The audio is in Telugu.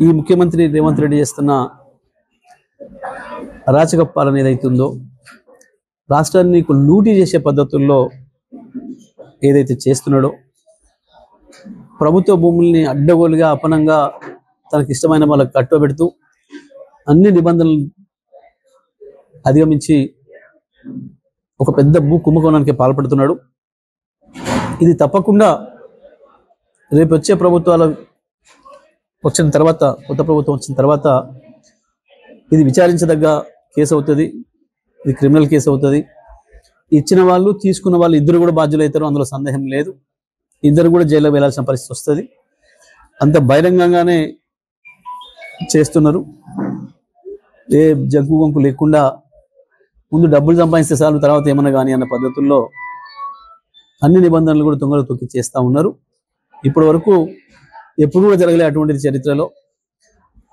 ఈ ముఖ్యమంత్రి రేవంత్ రెడ్డి చేస్తున్న అరాచక పాలన ఏదైతుందో, రాష్ట్రాన్ని లూటీ చేసే పద్ధతుల్లో ఏదైతే చేస్తున్నాడో, ప్రభుత్వ భూముల్ని అడ్డగోలుగా అపనంగా తనకి ఇష్టమైన వాళ్ళకి కట్టబెడుతూ అన్ని నిబంధనలు అధిగమించి ఒక పెద్ద భూ కుంభకోణానికి పాల్పడుతున్నాడు. ఇది తప్పకుండా రేపు వచ్చే ప్రభుత్వాలు వచ్చిన తర్వాత, కొత్త ప్రభుత్వం వచ్చిన తర్వాత ఇది విచారించదగ్గ కేసు అవుతుంది. ఇది క్రిమినల్ కేసు అవుతుంది. ఇచ్చిన వాళ్ళు తీసుకున్న వాళ్ళు ఇద్దరు కూడా బాధ్యులవుతారు, అందులో సందేహం లేదు. ఇద్దరు కూడా జైల్లో వెళ్లాల్సిన పరిస్థితి వస్తుంది. అంత బహిరంగంగానే చేస్తున్నారు. ఏ జగ్గు గొంకు లేకుండా ముందు డబ్బులు సంపాదిస్తే చాలు, తర్వాత ఏమన్నా కానీ అన్న పద్ధతుల్లో అన్ని నిబంధనలు కూడా తొంగలు తొక్కి చేస్తూ ఉన్నారు. ఇప్పటి వరకు ఎప్పుడు కూడా జరగలే అటువంటిది చరిత్రలో.